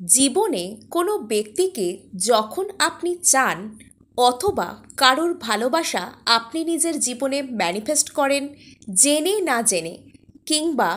জীবনে কোনো ব্যক্তিকে যখন আপনি চান অথবা কারোর ভালোবাসা আপনি নিজের জীবনে ম্যানিফেস্ট করেন জেনে না জেনে, কিংবা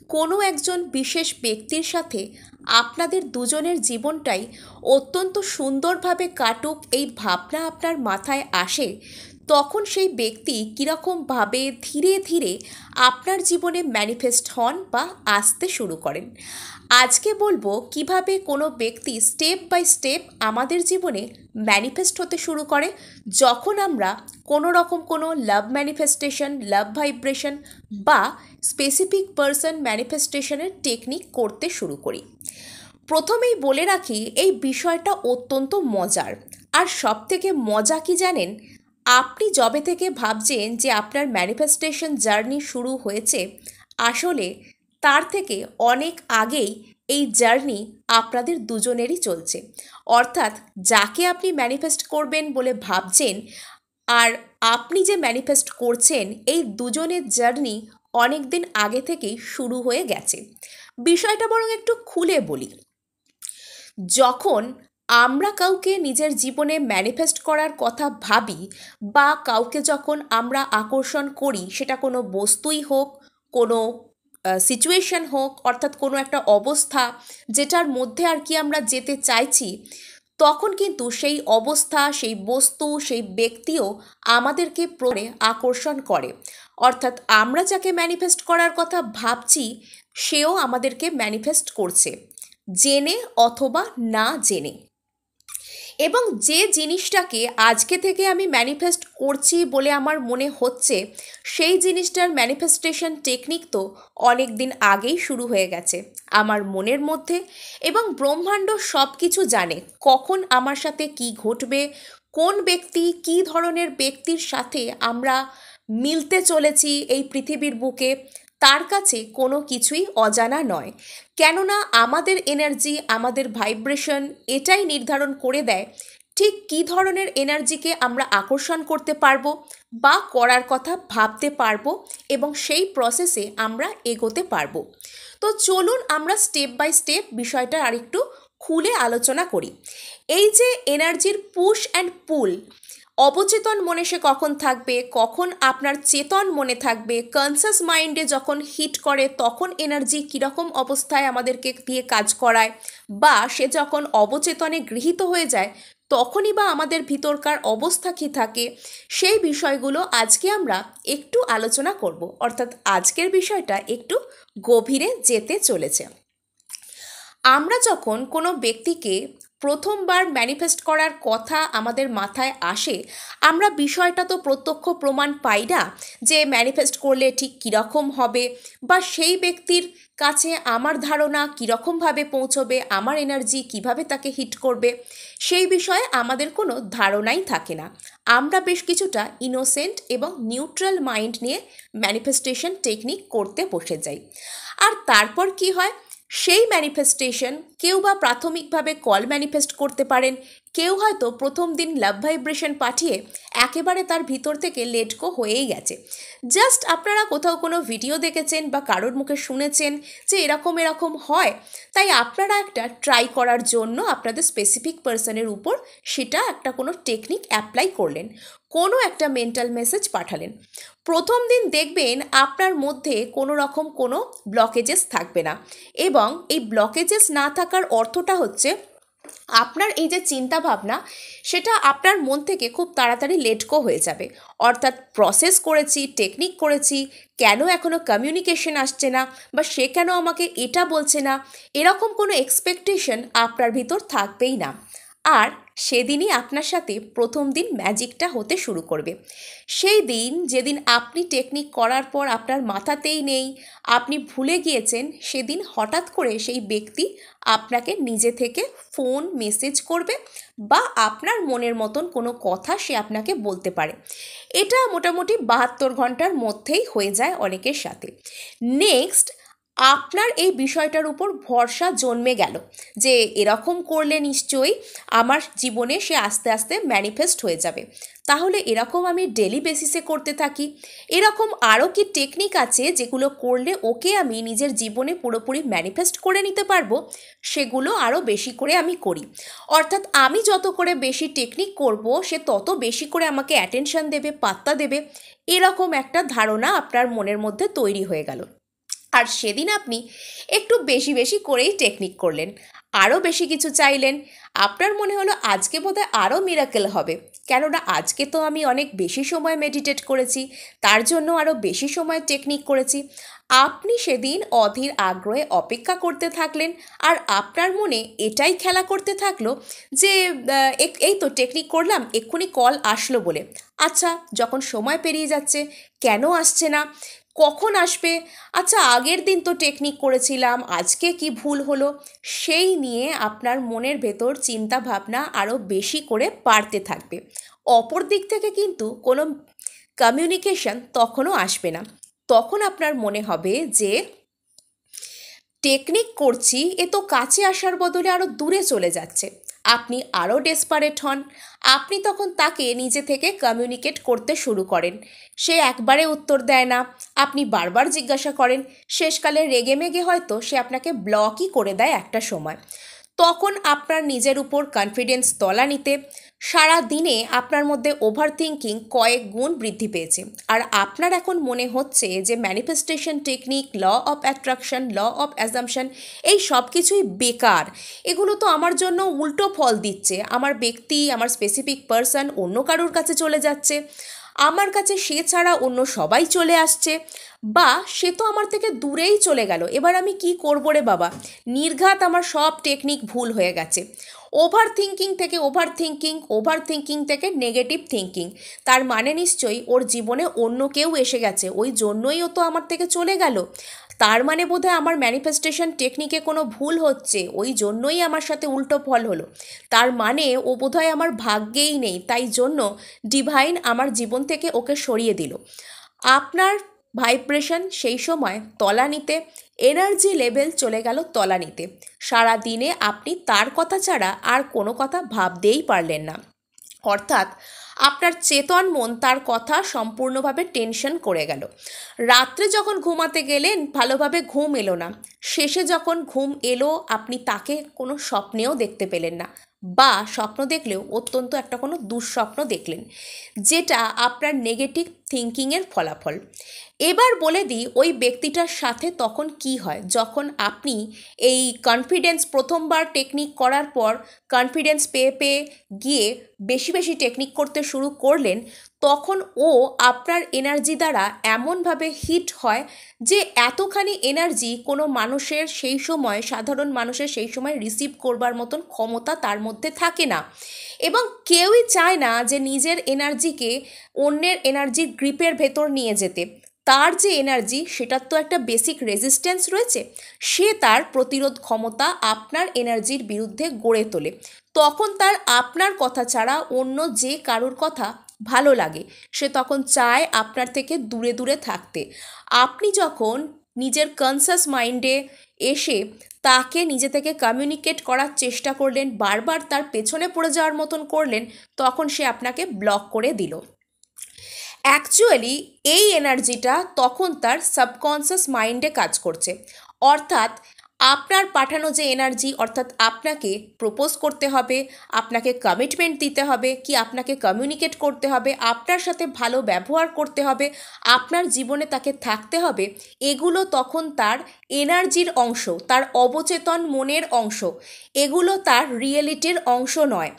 কোনো একজন বিশেষ ব্যক্তির সাথে আপনাদের দুজনের জীবনটাই অত্যন্ত সুন্দরভাবে কাটুক এই ভাবনা আপনার মাথায় আসে, তখন সেই ব্যক্তি কীরকমভাবে ধীরে ধীরে আপনার জীবনে ম্যানিফেস্ট হন বা আসতে শুরু করেন। আজকে বলবো কিভাবে কোনো ব্যক্তি স্টেপ বাই স্টেপ আমাদের জীবনে ম্যানিফেস্ট হতে শুরু করে যখন আমরা কোনো রকম কোনো লাভ ম্যানিফেস্টেশন, লাভ ভাইব্রেশন বা স্পেসিফিক পারসন ম্যানিফেস্টেশনের টেকনিক করতে শুরু করি। প্রথমেই বলে রাখি, এই বিষয়টা অত্যন্ত মজার। আর সবথেকে মজা কি জানেন? আপনি যবে থেকে ভাবছেন যে আপনার ম্যানিফেস্টেশন জার্নি শুরু হয়েছে, আসলে তার থেকে অনেক আগেই এই জার্নি আপনাদের দুজনেরই চলছে। অর্থাৎ যাকে আপনি ম্যানিফেস্ট করবেন বলে ভাবছেন আর আপনি যে ম্যানিফেস্ট করছেন, এই দুজনের জার্নি অনেক দিন আগে থেকেই শুরু হয়ে গেছে। বিষয়টা বরং একটু খুলে বলি। যখন আমরা কাউকে নিজের জীবনে ম্যানিফেস্ট করার কথা ভাবি বা কাউকে যখন আমরা আকর্ষণ করি, সেটা কোনো বস্তুই হোক, কোনো সিচুয়েশন হোক, অর্থাৎ কোনো একটা অবস্থা যেটার মধ্যে আর কি আমরা যেতে চাইছি, তখন কিন্তু সেই অবস্থা, সেই বস্তু, সেই ব্যক্তিও আমাদেরকে আকর্ষণ করে। অর্থাৎ আমরা যাকে ম্যানিফেস্ট করার কথা ভাবছি সেও আমাদেরকে ম্যানিফেস্ট করছে, জেনে অথবা না জেনে। এবং যে জিনিসটাকে আজকে থেকে আমি ম্যানিফেস্ট করছি বলে আমার মনে হচ্ছে, সেই জিনিসটার ম্যানিফেস্টেশন টেকনিক তো অনেক দিন আগেই শুরু হয়ে গেছে আমার মনের মধ্যে। এবং ব্রহ্মাণ্ড সব কিছু জানে কখন আমার সাথে কি ঘটবে, কোন ব্যক্তি, কি ধরনের ব্যক্তির সাথে আমরা মিলতে চলেছি এই পৃথিবীর বুকে, তার কাছে কোনো কিছুই অজানা নয়। কেননা আমাদের এনার্জি, আমাদের ভাইব্রেশন এটাই নির্ধারণ করে দেয় ঠিক কী ধরনের এনার্জিকে আমরা আকর্ষণ করতে পারবো বা করার কথা ভাবতে পারবো, এবং সেই প্রসেসে আমরা এগোতে পারবো। তো চলুন আমরা স্টেপ বাই স্টেপ বিষয়টা আরেকটু খুলে আলোচনা করি। এই যে এনার্জির পুশ অ্যান্ড পুল, অবচেতন মনে সে কখন থাকবে, কখন আপনার চেতন মনে থাকবে, কনসাস মাইন্ডে যখন হিট করে তখন এনার্জি কীরকম অবস্থায় আমাদেরকে দিয়ে কাজ করায়, বা সে যখন অবচেতনে গৃহীত হয়ে যায় তখনই বা আমাদের ভিতরকার অবস্থা কী থাকে, সেই বিষয়গুলো আজকে আমরা একটু আলোচনা করব। অর্থাৎ আজকের বিষয়টা একটু গভীরে যেতে চলেছে। আমরা যখন কোনো ব্যক্তিকে প্রথমবার ম্যানিফেস্ট করার কথা আমাদের মাথায় আসে, আমরা বিষয়টা তো প্রত্যক্ষ প্রমাণ পাই না যে ম্যানিফেস্ট করলে ঠিক কীরকম হবে, বা সেই ব্যক্তির কাছে আমার ধারণা কীরকমভাবে পৌঁছবে, আমার এনার্জি কিভাবে তাকে হিট করবে, সেই বিষয়ে আমাদের কোনো ধারণাই থাকে না। আমরা বেশ কিছুটা ইনোসেন্ট এবং নিউট্রাল মাইন্ড নিয়ে ম্যানিফেস্টেশন টেকনিক করতে বসে যাই। আর তারপর কি হয়, সেই ম্যানিফেস্টেশন কেউ বা প্রাথমিকভাবে কল ম্যানিফেস্ট করতে পারেন, কেউ হয়তো প্রথম দিন লাভ ভাইব্রেশন পাঠিয়ে একেবারে তার ভিতর থেকে লেট গো হয়েই গেছে। জাস্ট আপনারা কোথাও কোনো ভিডিও দেখেছেন বা কারোর মুখে শুনেছেন যে এরকম এরকম হয়, তাই আপনারা একটা ট্রাই করার জন্য আপনাদের স্পেসিফিক পার্সনের উপর সেটা একটা কোনো টেকনিক অ্যাপ্লাই করলেন, কোনো একটা মেন্টাল মেসেজ পাঠালেন। প্রথম দিন দেখবেন আপনার মধ্যে কোনো রকম কোনো ব্লকেজেস থাকবে না, এবং এই ব্লকেজেস না থাকার অর্থটা হচ্ছে আপনার এই যে চিন্তা ভাবনা, সেটা আপনার মন থেকে খুব তাড়াতাড়ি লেট গো হয়ে যাবে। অর্থাৎ প্রসেস করেছি, টেকনিক করেছি, কেন এখনও কমিউনিকেশন আসছে না, বা সে কেন আমাকে এটা বলছে না, এরকম কোনো এক্সপেকটেশন আপনার ভিতর থাকবেই না। আর সেদিনই আপনার সাথে প্রথম দিন ম্যাজিকটা হতে শুরু করবে। সেই দিন যেদিন আপনি টেকনিক করার পর আপনার মাথাতেই নেই, আপনি ভুলে গিয়েছেন, সেদিন হঠাৎ করে সেই ব্যক্তি আপনাকে নিজে থেকে ফোন, মেসেজ করবে, বা আপনার মনের মতন কোনো কথা সে আপনাকে বলতে পারে। এটা মোটামুটি 72 ঘন্টার মধ্যেই হয়ে যায় অনেকের সাথে। নেক্সট, আপনার এই বিষয়টার উপর ভরসা জন্মে গেল যে এরকম করলে নিশ্চয়ই আমার জীবনে সে আস্তে আস্তে ম্যানিফেস্ট হয়ে যাবে। তাহলে এরকম আমি ডেলি বেসিসে করতে থাকি। এরকম আরও কি টেকনিক আছে যেগুলো করলে ওকে আমি নিজের জীবনে পুরোপুরি ম্যানিফেস্ট করে নিতে পারবো, সেগুলো আরও বেশি করে আমি করি। অর্থাৎ আমি যত করে বেশি টেকনিক করব, সে তত বেশি করে আমাকে অ্যাটেনশন দেবে, পাত্তা দেবে। এরকম একটা ধারণা আপনার মনের মধ্যে তৈরি হয়ে গেল। আর সেদিন আপনি একটু বেশি বেশি করেই টেকনিক করলেন, আরও বেশি কিছু চাইলেন। আপনার মনে হলো আজকে বোধহয় আরও মিরাকেল হবে, কেননা আজকে তো আমি অনেক বেশি সময় মেডিটেট করেছি, তার জন্য আরও বেশি সময় টেকনিক করেছি। আপনি সেদিন অধীর আগ্রহে অপেক্ষা করতে থাকলেন, আর আপনার মনে এটাই খেলা করতে থাকলো যে এই তো টেকনিক করলাম, এক্ষুনি কল আসলো বলে। আচ্ছা, যখন সময় পেরিয়ে যাচ্ছে, কেন আসছে না, কখন আসবে, আচ্ছা আগের দিন তো টেকনিক করেছিলাম, আজকে কি ভুল হলো, সেই নিয়ে আপনার মনের ভেতর চিন্তা ভাবনা আরও বেশি করে বাড়তে থাকবে। অপর দিক থেকে কিন্তু কোনো কমিউনিকেশন তখনও আসবে না। তখন আপনার মনে হবে যে টেকনিক করছি, এ তো কাছে আসার বদলে আরও দূরে চলে যাচ্ছে। আপনি আরও ডেসপারেট হন। আপনি তখন তাকে নিজে থেকে কমিউনিকেট করতে শুরু করেন। সে একবারে উত্তর দেয় না, আপনি বারবার জিজ্ঞাসা করেন, শেষকালে রেগেমেগে হয়তো সে আপনাকে ব্লকই করে দেয় একটা সময়। তখন আপনার নিজের উপর কনফিডেন্স তলানিতে সারা দিনে আপনার মধ্যে ওভার থিঙ্কিং কয়েক গুণ বৃদ্ধি পেয়েছে। আর আপনার এখন মনে হচ্ছে যে manifestation technique, law of attraction, law of assumption, এই সব কিছুই বেকার। এগুলো তো আমার জন্য উল্টো ফল দিচ্ছে। আমার ব্যক্তি, আমার স্পেসিফিক পার্সন অন্য কারোর কাছে চলে যাচ্ছে, আমার কাছে সে ছাড়া অন্য সবাই চলে আসছে, বা সে তো আমার থেকে দূরেই চলে গেল। এবার আমি কি করব রে বাবা, নির্ঘাত আমার সব টেকনিক ভুল হয়ে গেছে। ওভার থিঙ্কিং থেকে ওভার থিঙ্কিং, ওভার থিঙ্কিং থেকে নেগেটিভ থিঙ্কিং, তার মানে নিশ্চয়ই ওর জীবনে অন্য কেউ এসে গেছে, ওই জন্যই ও তো আমার থেকে চলে গেল। তার মানে বোধহয় আমার ম্যানিফেস্টেশন টেকনিকে কোনো ভুল হচ্ছে, ওই জন্যই আমার সাথে উল্টো ফল হলো। তার মানে ও বোধহয় আমার ভাগ্যেই নেই, তাই জন্য ডিভাইন আমার জীবন থেকে ওকে সরিয়ে দিল। আপনার ভাইব্রেশন সেই সময় তলানিতে, এনার্জি লেভেল চলে গেল তলানিতে। সারা দিনে আপনি তার কথা ছাড়া আর কোনো কথা ভাবতেই পারলেন না। অর্থাৎ আপনার চেতন মন তার কথা সম্পূর্ণভাবে টেনশন করে গেল। রাত্রে যখন ঘুমাতে গেলেন ভালোভাবে ঘুম এলো না, শেষে যখন ঘুম এলো আপনি তাকে কোনো স্বপ্নেও দেখতে পেলেন না, বা স্বপ্ন দেখলেও অত্যন্ত একটা কোনো দুঃস্বপ্ন দেখলেন, যেটা আপনার নেগেটিভ থিঙ্কিংয়ের ফলাফল। এবার বলে দিই ওই ব্যক্তিটার সাথে তখন কি হয়। যখন আপনি এই কনফিডেন্স প্রথমবার টেকনিক করার পর কনফিডেন্স পেয়ে পেয়ে গিয়ে বেশি বেশি টেকনিক করতে শুরু করলেন, তখন ও আপনার এনার্জি দ্বারা এমনভাবে হিট হয় যে এতখানি এনার্জি কোনো মানুষের সেই সময়, সাধারণ মানুষের সেই সময় রিসিভ করবার মতন ক্ষমতা তার মধ্যে থাকে না। এবং কেউই চায় না যে নিজের এনার্জিকে অন্যের এনার্জির গ্রিপের ভেতর নিয়ে যেতে। তার যে এনার্জি, সেটার তো একটা বেসিক রেজিস্ট্যান্স রয়েছে, সে তার প্রতিরোধ ক্ষমতা আপনার এনার্জির বিরুদ্ধে গড়ে তোলে। তখন তার আপনার কথা ছাড়া অন্য যে কারোর কথা ভালো লাগে, সে তখন চায় আপনার থেকে দূরে দূরে থাকতে। আপনি যখন নিজের কনসাস মাইন্ডে এসে তাকে নিজে থেকে কমিউনিকেট করার চেষ্টা করলেন, বারবার তার পেছনে পড়ে যাওয়ার মতন করলেন, তখন সে আপনাকে ব্লক করে দিল। অ্যাকচুয়ালি এই এনার্জিটা তখন তার সাবকনসিয়াস মাইন্ডে কাজ করছে। অর্থাৎ আপনার পাঠানো যে এনার্জি, অর্থাৎ আপনাকে প্রপোজ করতে হবে, আপনাকে কমিটমেন্ট দিতে হবে, কি আপনাকে কমিউনিকেট করতে হবে, আপনার সাথে ভালো ব্যবহার করতে হবে, আপনার জীবনে তাকে থাকতে হবে, এগুলো তখন তার এনার্জির অংশ, তার অবচেতন মনের অংশ। এগুলো তার রিয়েলিটির অংশ নয়।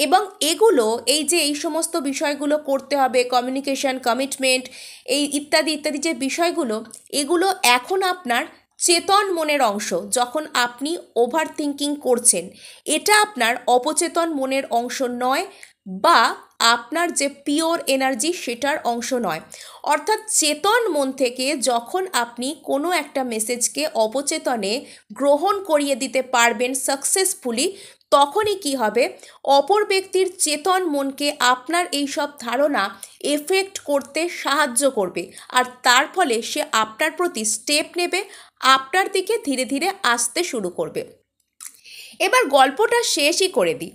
এবং এগুলো, এই যে এই সমস্ত বিষয়গুলো করতে হবে, কমিউনিকেশন, কমিটমেন্ট, এই ইত্যাদি ইত্যাদি যে বিষয়গুলো, এগুলো এখন আপনার চেতন মনের অংশ। যখন আপনি ওভার থিঙ্কিং করছেন, এটা আপনার অপচেতন মনের অংশ নয়, বা আপনার যে পিওর এনার্জি সেটার অংশ নয়। অর্থাৎ চেতন মন থেকে যখন আপনি কোনো একটা মেসেজকে অবচেতনে গ্রহণ করিয়ে দিতে পারবেন সাকসেসফুলি, তখনই কি হবে, অপর ব্যক্তির চেতন মনকে আপনার এই সব ধারণা এফেক্ট করতে সাহায্য করবে, আর তার ফলে সে আপনার প্রতি স্টেপ নেবে, আপনার দিকে ধীরে ধীরে আসতে শুরু করবে। এবার গল্পটা শেষই করে দিই।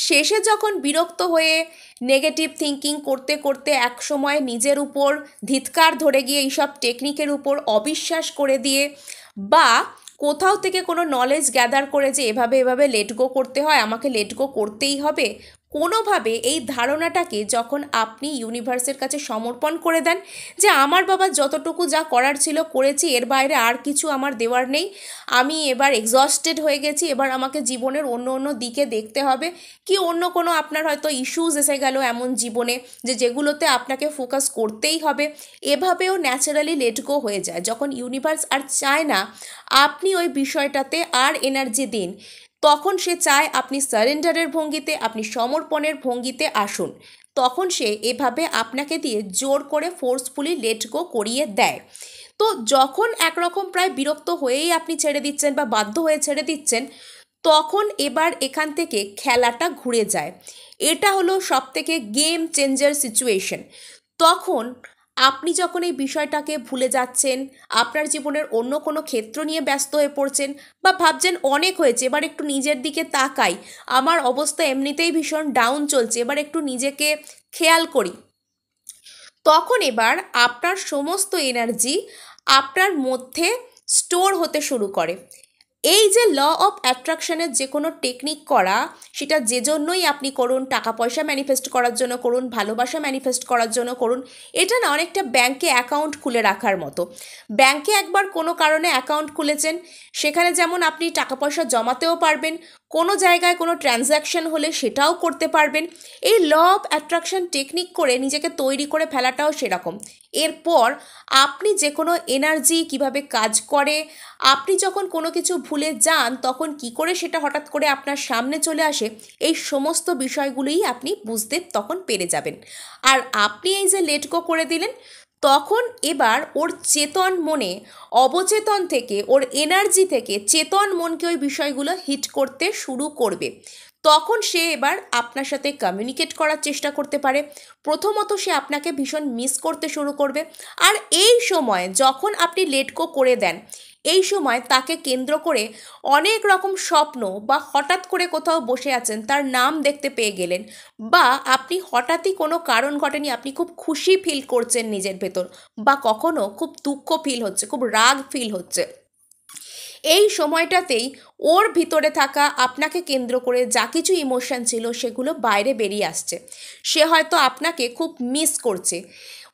শেষে যখন বিরক্ত হয়ে নেগেটিভ থিঙ্কিং করতে করতে এক সময় নিজের উপর ধিৎকার ধরে গিয়ে এইসব টেকনিকের উপর অবিশ্বাস করে দিয়ে, বা কোথাও থেকে কোনো নলেজ গ্যাদার করে যে এভাবে এভাবে লেট গো করতে হয়, আমাকে লেট গো করতেই হবে, কোনোভাবে এই ধারণাটাকে যখন আপনি ইউনিভার্সের কাছে সমর্পণ করে দেন যে আমার বাবা যতটুকু যা করার ছিল করেছি, এর বাইরে আর কিছু আমার দেওয়ার নেই, আমি এবার এক্সস্টেড হয়ে গেছি, এবার আমাকে জীবনের অন্য অন্য দিকে দেখতে হবে, কি অন্য কোনো আপনার হয়তো ইস্যুস এসে গেল এমন জীবনে যে যেগুলোতে আপনাকে ফোকাস করতেই হবে, এভাবেও ন্যাচারালি লেট গো হয়ে যায়। যখন ইউনিভার্স আর চায় না আপনি ওই বিষয়টাতে আর এনার্জি দিন, তখন সে চায় আপনি সারেন্ডারের ভঙ্গিতে, আপনি সমর্পণের ভঙ্গিতে আসুন, তখন সে এভাবে আপনাকে দিয়ে জোর করে ফোর্সফুলি লেট গো করিয়ে দেয়। তো যখন একরকম প্রায় বিরক্ত হয়েই আপনি ছেড়ে দিচ্ছেন বা বাধ্য হয়ে ছেড়ে দিচ্ছেন, তখন এবার এখান থেকে খেলাটা ঘুরে যায়। এটা হলো সবথেকে গেম চেঞ্জার সিচুয়েশন। তখন আপনি যখন এই বিষয়টাকে ভুলে যাচ্ছেন, আপনার জীবনের অন্য কোনো ক্ষেত্র নিয়ে ব্যস্ত হয়ে পড়ছেন, বা ভাবছেন অনেক হয়েছে, এবার একটু নিজের দিকে তাকাই, আমার অবস্থা এমনিতেই ভীষণ ডাউন চলছে, এবার একটু নিজেকে খেয়াল করি, তখন এবার আপনার সমস্ত এনার্জি আপনার মধ্যে স্টোর হতে শুরু করে। এই যে ল অফ অ্যাট্রাকশনের যে কোনো টেকনিক করা, সেটা যে জন্যই আপনি করুন, টাকা পয়সা ম্যানিফেস্ট করার জন্য করুন, ভালোবাসা ম্যানিফেস্ট করার জন্য করুন, এটা না অনেকটা ব্যাংকে অ্যাকাউন্ট খুলে রাখার মতো। ব্যাংকে একবার কোনো কারণে অ্যাকাউন্ট খুলেছেন, সেখানে যেমন আপনি টাকা পয়সা জমাতেও পারবেন, কোনো জায়গায় কোনো ট্রানজ্যাকশন হলে সেটাও করতে পারবেন। এই ল অফ অ্যাট্রাকশন টেকনিক করে নিজেকে তৈরি করে ফেলাটাও সেরকম। এরপর আপনি যে কোনো এনার্জি কিভাবে কাজ করে, আপনি যখন কোনো কিছু ভুলে যান তখন কি করে সেটা হঠাৎ করে আপনার সামনে চলে আসে, এই সমস্ত বিষয়গুলোই আপনি বুঝতে তখন পেরে যাবেন। আর আপনি এই যে লেট গো করে দিলেন, তখন এবার ওর চেতন মনে, অবচেতন থেকে, ওর এনার্জি থেকে চেতন মনকে ওই বিষয়গুলো হিট করতে শুরু করবে। তখন সে এবার আপনার সাথে কমিউনিকেট করার চেষ্টা করতে পারে। প্রথমত সে আপনাকে ভীষণ মিস করতে শুরু করবে। আর এই সময় যখন আপনি লেট গো করে দেন, এই সময় তাকে কেন্দ্র করে অনেক রকম স্বপ্ন, বা হঠাৎ করে কোথাও বসে আছেন তার নাম দেখতে পেয়ে গেলেন, বা আপনি হঠাৎই কোনো কারণ ঘটেনি, আপনি খুব খুশি ফিল করছেন নিজের ভেতর, বা কখনো খুব দুঃখ ফিল হচ্ছে, খুব রাগ ফিল হচ্ছে, এই সময়টাতেই ওর ভিতরে থাকা আপনাকে কেন্দ্র করে যা কিছু ইমোশন ছিল সেগুলো বাইরে বেরিয়ে আসছে। সে হয়তো আপনাকে খুব মিস করছে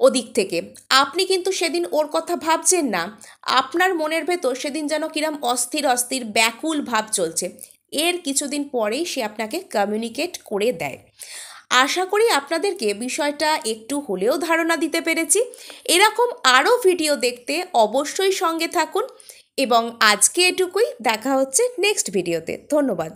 ওদিক থেকে, আপনি কিন্তু সেদিন ওর কথা ভাবছেন না, আপনার মনের ভেতর সেদিন যেন কিরম অস্থির অস্থির ব্যাকুল ভাব চলছে। এর কিছুদিন পরেই সে আপনাকে কমিউনিকেট করে দেয়। আশা করি আপনাদেরকে বিষয়টা একটু হলেও ধারণা দিতে পেরেছি। এরকম আরও ভিডিও দেখতে অবশ্যই সঙ্গে থাকুন, এবং আজকে এটুকুই, দেখা হচ্ছে নেক্সট ভিডিওতে। ধন্যবাদ।